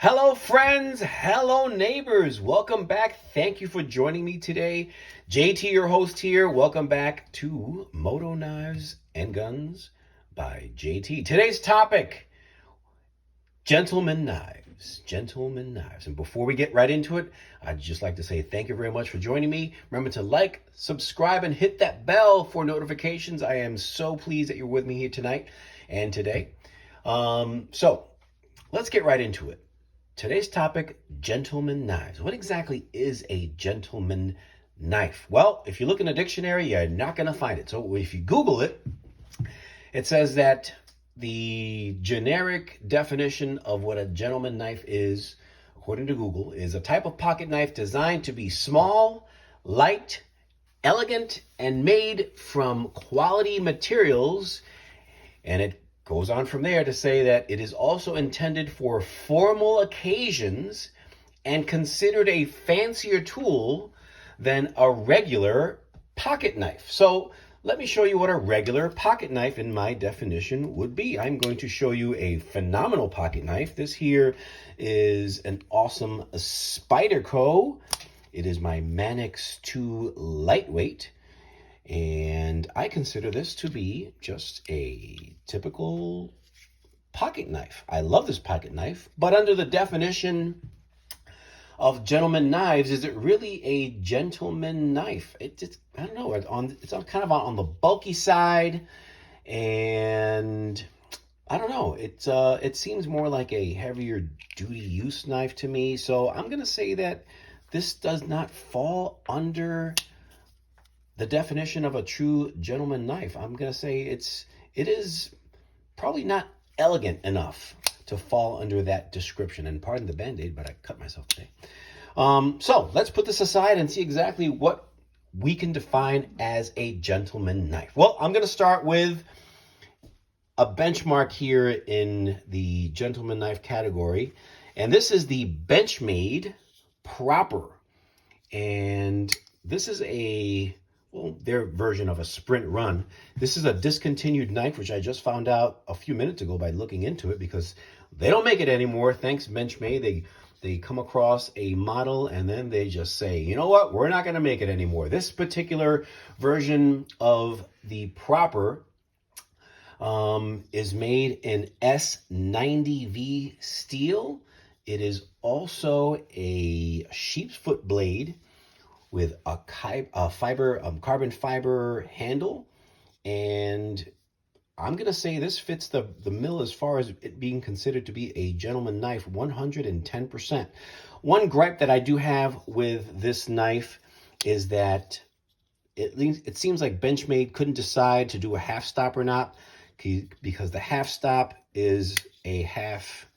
Hello friends, hello neighbors, welcome back. Thank you for joining me today. JT, your host here. Welcome back to Moto Knives and Guns by JT. Today's topic, gentleman knives. Gentleman knives. And before we get right into it, I'd just like to say thank you very much for joining me. Remember to like, subscribe, and hit that bell for notifications. I am so pleased that you're with me here tonight and today. So let's get right into it. Today's topic, gentleman knives. What exactly is a gentleman knife? Well, if you look in a dictionary, you're not going to find it. So if you Google it, it says that the generic definition of what a gentleman knife is, according to Google, is a type of pocket knife designed to be small, light, elegant, and made from quality materials. And it goes on from there to say that it is also intended for formal occasions and considered a fancier tool than a regular pocket knife. So let me show you what a regular pocket knife in my definition would be. I'm going to show you a phenomenal pocket knife. This here is an awesome Spyderco. It is my Manix 2 lightweight. And I consider this to be just a typical pocket knife. I love this pocket knife, but under the definition of gentleman knives, is it really a gentleman knife? I don't know. It's kind of on the bulky side, and I don't know. It seems more like a heavier duty use knife to me. So I'm gonna say that this does not fall under the definition of a true gentleman knife. I'm going to say it is probably not elegant enough to fall under that description. And pardon the Band-Aid, but I cut myself today. So let's put this aside and see exactly what we can define as a gentleman knife. Well, I'm going to start with a benchmark here in the gentleman knife category. And this is the Benchmade Proper. And this is their version of a sprint run. This is a discontinued knife, which I just found out a few minutes ago by looking into it, because they don't make it anymore. Thanks, Benchmade. They come across a model and then they just say, you know what, we're not going to make it anymore. This particular version of the Proper is made in S90V steel. It is also a sheep's foot blade with a carbon fiber handle. And I'm going to say this fits the mill as far as it being considered to be a gentleman knife 110%. One gripe that I do have with this knife is that it seems like Benchmade couldn't decide to do a half stop or not, because the half stop is a half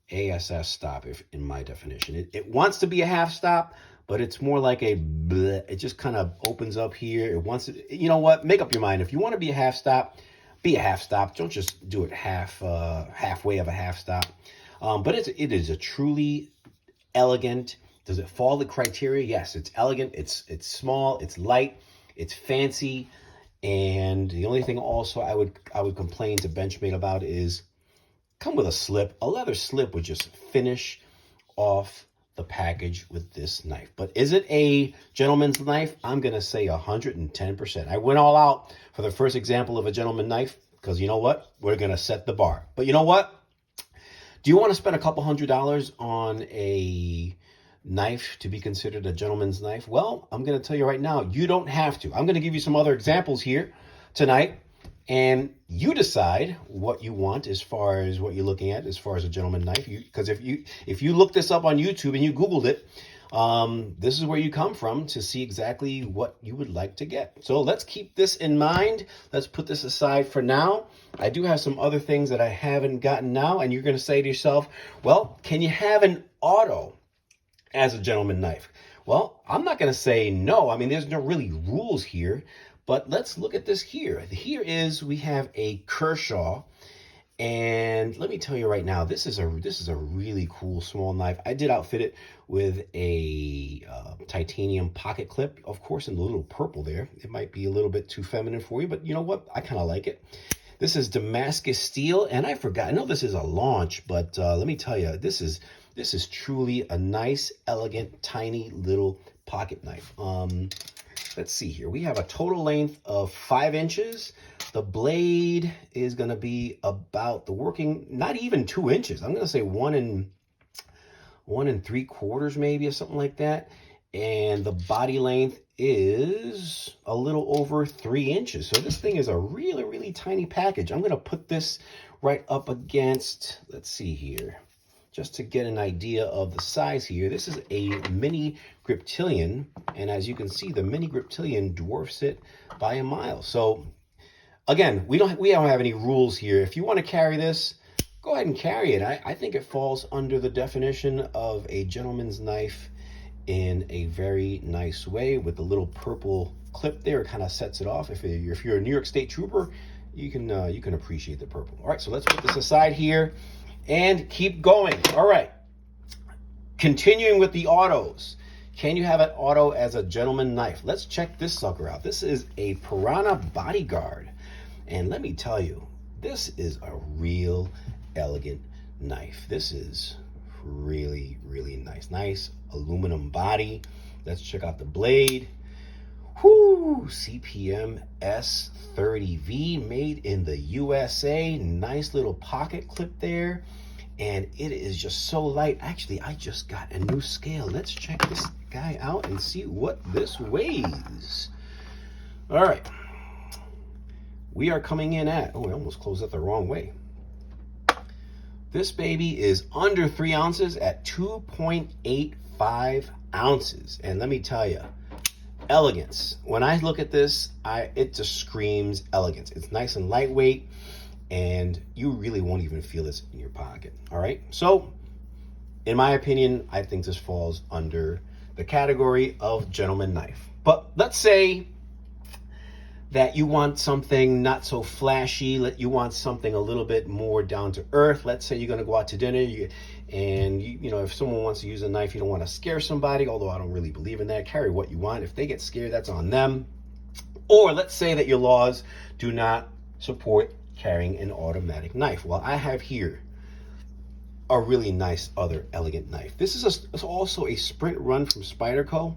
ASS stop, in my definition. It wants to be a half stop, but it's more like it just kind of opens up here. It wants to, you know what, make up your mind. If you want to be a half stop, be a half stop. Don't just do it halfway of a half stop. But it is a truly elegant. Does it follow the criteria? Yes, it's elegant, it's small, it's light, it's fancy. And the only thing also I would complain to Benchmade about is come with a slip. A leather slip would just finish off the package with this knife. But is it a gentleman's knife? I'm going to say 110%. I went all out for the first example of a gentleman knife because you know what? We're going to set the bar. But you know what? Do you want to spend a couple $100s on a knife to be considered a gentleman's knife? Well, I'm going to tell you right now, you don't have to. I'm going to give you some other examples here tonight, and you decide what you want as far as what you're looking at as far as a gentleman knife. Because if you look this up on YouTube and you Googled it, this is where you come from to see exactly what you would like to get. So let's keep this in mind. Let's put this aside for now. I do have some other things that I haven't gotten now, and you're going to say to yourself, well, can you have an auto as a gentleman knife? Well, I'm not going to say no. I mean, there's no really rules here. But let's look at this here. We have a Kershaw, and let me tell you right now, this is a really cool small knife. I did outfit it with a titanium pocket clip, of course, in the little purple there. It might be a little bit too feminine for you, but you know what? I kind of like it. This is Damascus steel, and I know this is a launch, but let me tell you, this is This is truly a nice, elegant, tiny little pocket knife. Let's see here. We have a total length of 5 inches. The blade is going to be about the working, not even 2 inches. I'm going to say 1 3/4 maybe, or something like that. And the body length is a little over 3 inches. So this thing is a really, really tiny package. I'm going to put this right up against, let's see here, just to get an idea of the size here. This is a mini Griptilian, and as you can see, the mini Griptilian dwarfs it by a mile. So again, we don't have any rules here. If you want to carry this, go ahead and carry it. I think it falls under the definition of a gentleman's knife in a very nice way, with the little purple clip there. It kind of sets it off. If you're a New York State trooper, you can appreciate the purple. All right, so let's put this aside here and keep going. All right, continuing with the autos. Can you have an auto as a gentleman knife? Let's check this sucker out. This is a Piranha Bodyguard. And let me tell you, this is a real elegant knife. This is really, really nice. Nice aluminum body. Let's check out the blade. Whoo, CPM S30V, made in the USA. Nice little pocket clip there. And it is just so light. Actually, I just got a new scale. Let's check this guy out and see what this weighs. All right. We are coming in at, oh, I almost closed it the wrong way. This baby is under 3 ounces at 2.85 ounces. And let me tell you, elegance. When I look at this, it just screams elegance. It's nice and lightweight, and you really won't even feel this in your pocket. All right. So in my opinion, I think this falls under the category of gentleman knife. But let's say that you want something not so flashy, you want something a little bit more down to earth. Let's say you're going to go out to dinner, and if someone wants to use a knife, you don't want to scare somebody, although I don't really believe in that. Carry what you want. If they get scared, that's on them. Or let's say that your laws do not support carrying an automatic knife. Well, I have here a really nice other elegant knife. This is also a sprint run from Spyderco.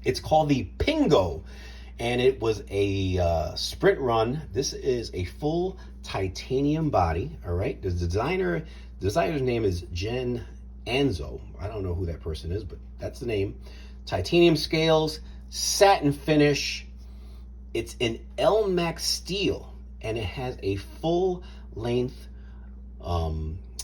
It's called the Pingo, and it was a sprint run. This is a full titanium body. All right, the designer's name is Jen Anzo. I don't know who that person is, but that's the name. Titanium scales, satin finish. It's an Elmax steel, and it has a full length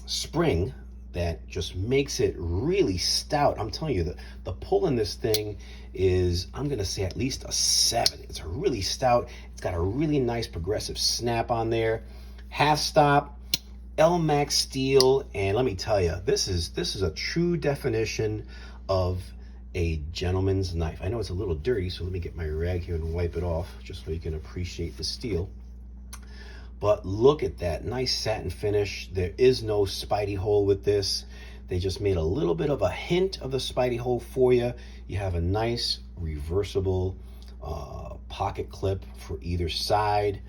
spring that just makes it really stout. I'm telling you, the pull in this thing is, I'm gonna say, at least a 7. It's a really stout. It's got a really nice progressive snap on there. Half stop, Elmax steel, and let me tell you, this is a true definition of a gentleman's knife. I know it's a little dirty, so let me get my rag here and wipe it off, just so you can appreciate the steel. But look at that nice satin finish. There is no Spidey hole with this. They just made a little bit of a hint of the Spidey hole for you. You have a nice reversible pocket clip for either side,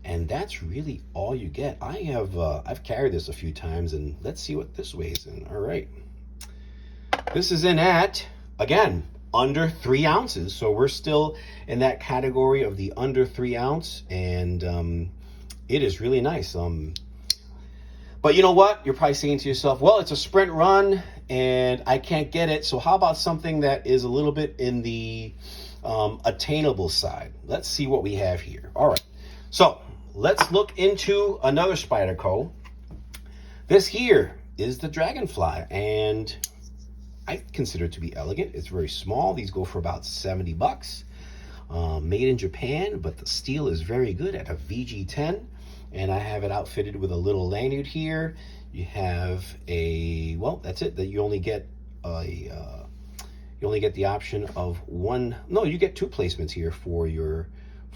and that's really all you get. I've carried this a few times, and let's see what this weighs in. All right, this is in at, again, under 3 ounces, so we're still in that category of the under 3 ounce, and it is really nice. But you know what? You're probably saying to yourself, well, it's a sprint run and I can't get it. So how about something that is a little bit in the attainable side? Let's see what we have here. All right. So let's look into another Spyderco. This here is the Dragonfly, and I consider it to be elegant. It's very small. These go for about $70. Made in Japan, but the steel is very good at a VG10. And I have it outfitted with a little lanyard here. You have well, that's it. That you only get the option of one. No, you get 2 placements here for your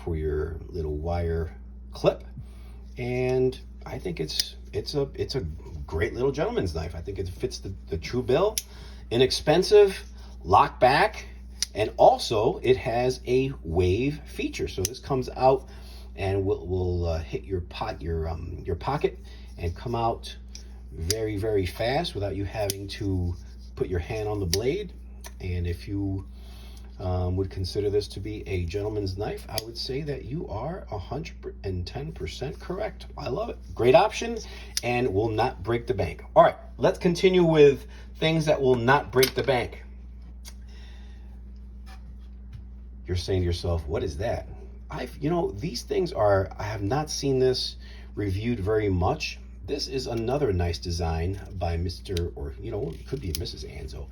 little wire clip. And I think it's a great little gentleman's knife. I think it fits the true bill. Inexpensive, lock back, and also it has a wave feature. So this comes out and will hit your pocket and come out very, very fast without you having to put your hand on the blade. And if you would consider this to be a gentleman's knife, I would say that you are 110% correct. I love it. Great option and will not break the bank. All right, let's continue with things that will not break the bank. You're saying to yourself, what is that? These things are, I have not seen this reviewed very much. This is another nice design by Mr. or, it could be Mrs. Anzo.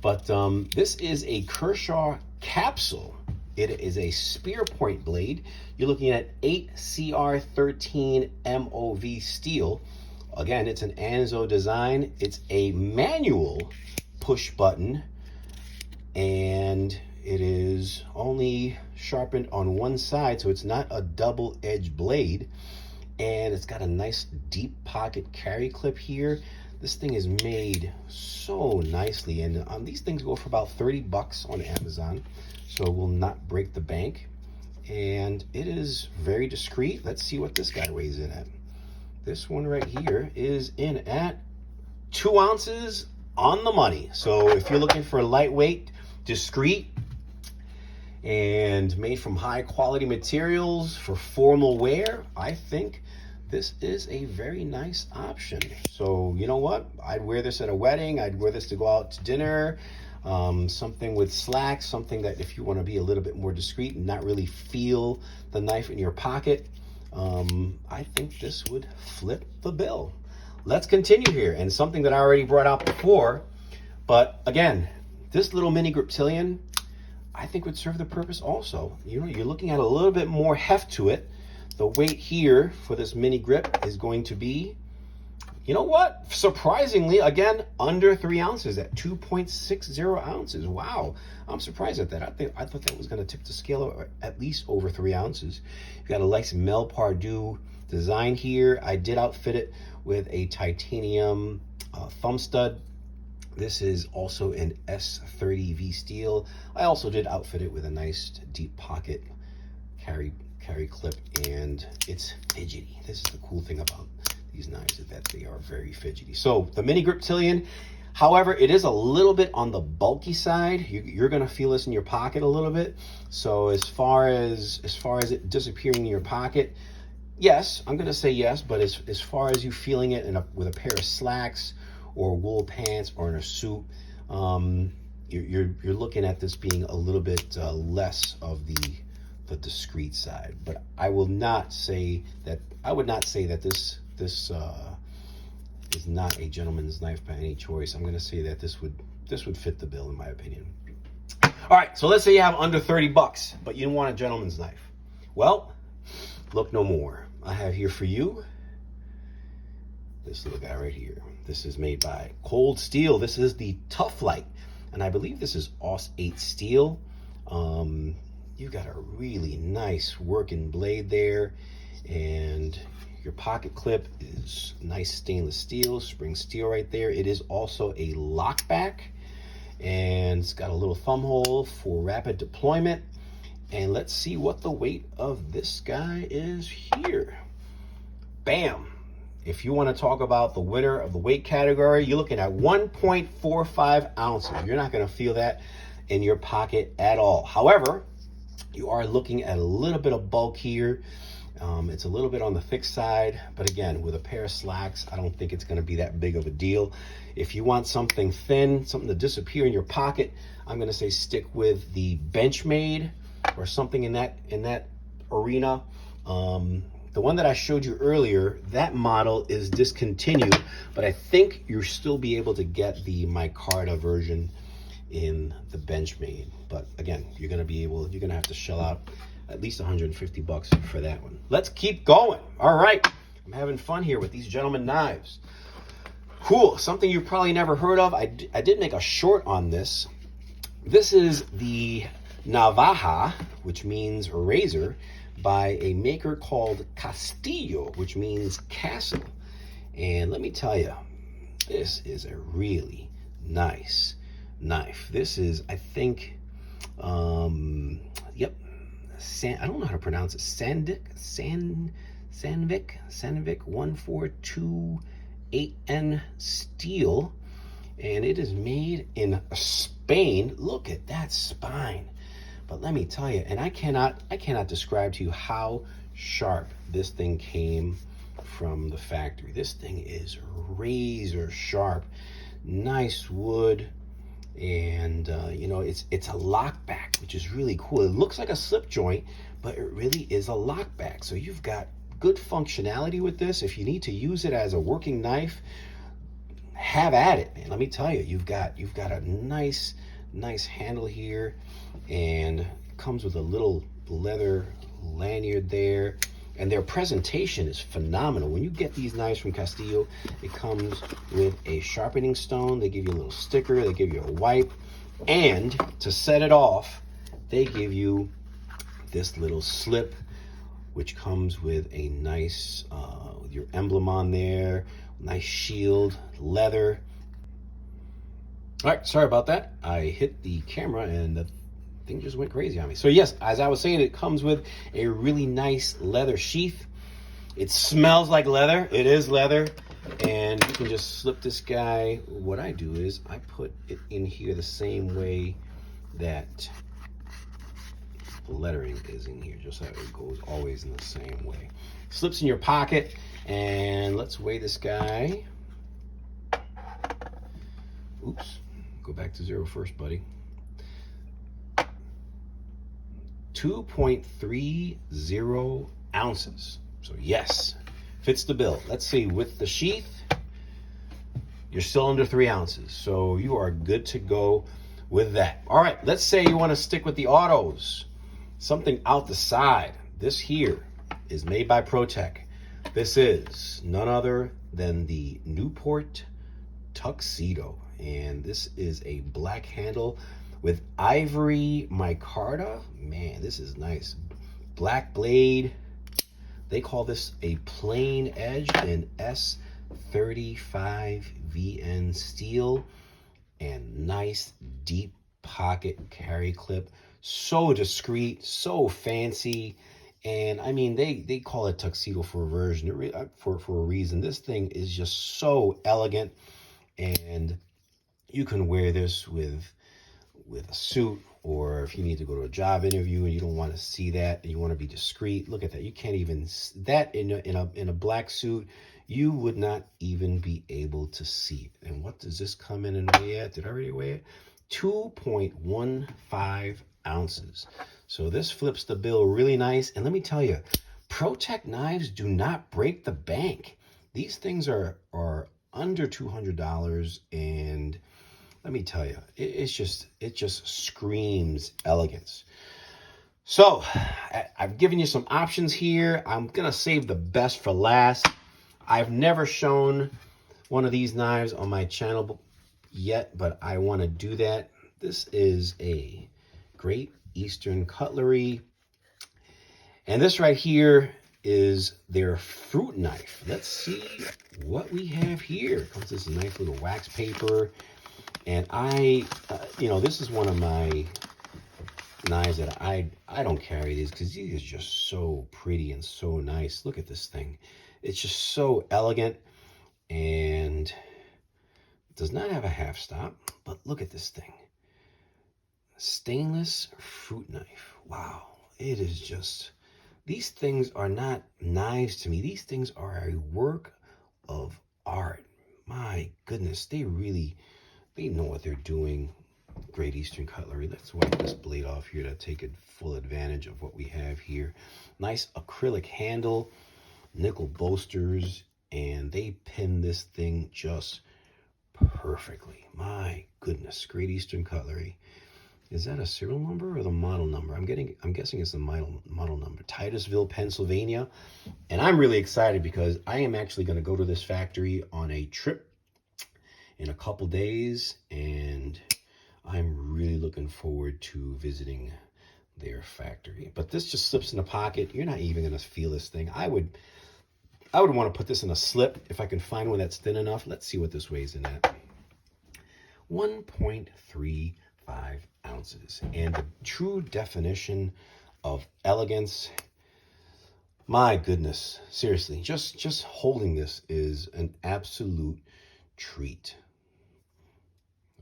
But this is a Kershaw Capsule. It is a spear point blade. You're looking at 8CR13 MOV steel. Again, it's an Anzo design. It's a manual push button, and it is only sharpened on one side, so it's not a double-edged blade. And it's got a nice deep pocket carry clip here. This thing is made so nicely, and these things go for about 30 bucks on Amazon, so it will not break the bank. And it is very discreet. Let's see what this guy weighs in at. This one right here is in at 2 ounces on the money. So if you're looking for lightweight, discreet, and made from high quality materials for formal wear, I think this is a very nice option. So you know what? I'd wear this at a wedding. I'd wear this to go out to dinner. Something with slacks, something that if you want to be a little bit more discreet and not really feel the knife in your pocket, I think this would flip the bill. Let's continue here. And something that I already brought out before, but again, this little mini griptilian, I think would serve the purpose also. You're looking at a little bit more heft to it. The weight here for this mini grip is going to be, surprisingly, again, under 3 ounces at 2.60 ounces. Wow, I'm surprised at that. I thought that was going to tip the scale at least over 3 ounces. You've got a nice Mel Pardue design here. I did outfit it with a titanium thumb stud. This is also an S30V steel. I also did outfit it with a nice deep pocket carry clip, and it's fidgety. This is the cool thing about these knives, is that they are very fidgety. So the mini griptilian, however, it is a little bit on the bulky side. You're going to feel this in your pocket a little bit. So as far as it disappearing in your pocket, yes, I'm going to say yes. But as far as you feeling it with a pair of slacks or wool pants or in a suit, you're looking at this being a little bit less of the discreet side. But I would not say that this is not a gentleman's knife by any choice. I'm going to say that this would fit the bill in my opinion. All right, so let's say you have under 30 bucks, but you don't want a gentleman's knife. Well, look no more. I have here for you this little guy right here. This is made by Cold Steel. This is the Toughlight, and I believe this is AUS 8 steel. You got a really nice working blade there, and your pocket clip is nice stainless steel, spring steel right there. It is also a lockback, and it's got a little thumb hole for rapid deployment. And let's see what the weight of this guy is here. Bam! If you want to talk about the winner of the weight category, you're looking at 1.45 ounces. You're not going to feel that in your pocket at all. However, you are looking at a little bit of bulk here. It's a little bit on the thick side, but again, with a pair of slacks, I don't think it's going to be that big of a deal. If you want something thin, something to disappear in your pocket, I'm going to say stick with the Benchmade or something in that arena. The one that I showed you earlier, that model is discontinued, but I think you'll still be able to get the micarta version in the Benchmade. But again, you're going to have to shell out at least 150 bucks for that one. Let's keep going. All right, I'm having fun here with these gentleman knives. Cool, something you've probably never heard of. I did make a short on this. This is the Navaja, which means razor, by a maker called Castillo, which means castle. And let me tell you, this is a really nice knife. This is, I think, yep, I don't know how to pronounce it. Sandvik 142 8N steel, and it is made in Spain. Look at that spine. But let me tell you, and I cannot describe to you how sharp this thing came from the factory. This thing is razor sharp, nice wood, and you know, it's a lockback, which is really cool. It looks like a slip joint, but it really is a lockback. So you've got good functionality with this. If you need to use it as a working knife, have at it, man. Let me tell you, you've got a nice handle here, and it comes with a little leather lanyard there, and their presentation is phenomenal. When you get these knives from Castillo, it comes with a sharpening stone. They give you a little sticker, they give you a wipe, and to set it off, they give you this little slip, which comes with a nice with your emblem on there, nice shield, leather. All right, sorry about that. I hit the camera and the thing just went crazy on me. So yes, as I was saying, it comes with a really nice leather sheath. It smells like leather. It is leather. And you can just slip this guy. What I do is I put it in here the same way that the lettering is in here, just so it goes always in the same way. Slips in your pocket, and let's weigh this guy. Oops, go back to 0 first, buddy. 2.30 ounces. So yes, fits the bill. Let's see, with the sheath, you're still under 3 ounces. So you are good to go with that. All right, let's say you want to stick with the autos. Something out the side. This here is made by ProTech. This is none other than the Newport Tuxedo. And this is a black handle with ivory micarta. Man, this is nice. Black blade. They call this a plain edge in S35 VN steel, and nice deep pocket carry clip. So discreet, so fancy. And I mean, they call it tuxedo for a reason. This thing is just so elegant, and you can wear this with a suit, or if you need to go to a job interview and you don't want to see that and you want to be discreet. Look at that. You can't even, that in a black suit, you would not even be able to see it. And what does this come in and weigh at? Did I already weigh it? 2.15 ounces. So this flips the bill really nice. And let me tell you, ProTech knives do not break the bank. These things are under $200, and let me tell you, it just screams elegance. So I've given you some options here. I'm gonna save the best for last. I've never shown one of these knives on my channel yet, but I want to do that. This is a Great Eastern Cutlery, and this right here is their fruit knife. Let's see what we have here. It comes with this nice little wax paper, and you know, this is one of my knives that I don't carry these because these are just so pretty and so nice. Look at this thing. It's just so elegant, and it does not have a half stop, but look at this thing. Stainless fruit knife. Wow. It is just, these things are not knives to me. These things are a work of art. My goodness, they know what they're doing. Great Eastern Cutlery. Let's wipe this blade off here to take full advantage of what we have here. Nice acrylic handle, nickel bolsters, and they pin this thing just perfectly. My goodness, Great Eastern Cutlery. Is that a serial number or the model number? I'm guessing it's the model number. Titusville, Pennsylvania. And I'm really excited because I am actually going to go to this factory on a trip in a couple days, and I'm really looking forward to visiting their factory. But this just slips in the pocket. You're not even going to feel this thing. I would want to put this in a slip if I can find one that's thin enough. Let's see what this weighs in at. 1.35 ounces. And the true definition of elegance. My goodness, seriously, just holding this is an absolute treat.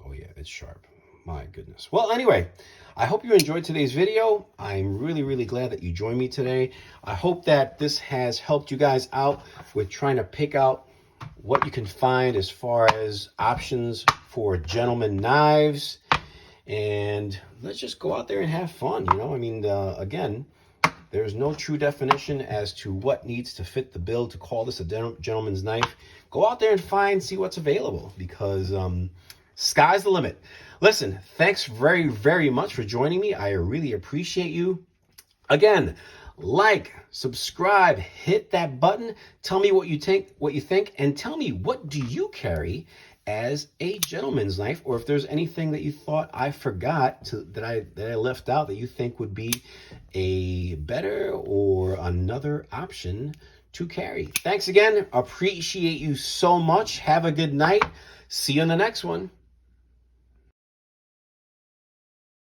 Oh yeah, it's sharp. My goodness. Well, anyway, I hope you enjoyed today's video. I'm really glad that you joined me today. I hope that this has helped you guys out with trying to pick out what you can find as far as options for gentleman knives. And let's just go out there and have fun, you know? I mean, again, there's no true definition as to what needs to fit the bill to call this a gentleman's knife. Go out there and see what's available, because sky's the limit. Listen, thanks very much for joining me. I really appreciate you. Again, like, subscribe, hit that button. Tell me what you think, and tell me, what do you carry as a gentleman's knife, or if there's anything that you thought I forgot that I left out that you think would be a better or another option to carry. Thanks again. Appreciate you so much. Have a good night. See you on the next one.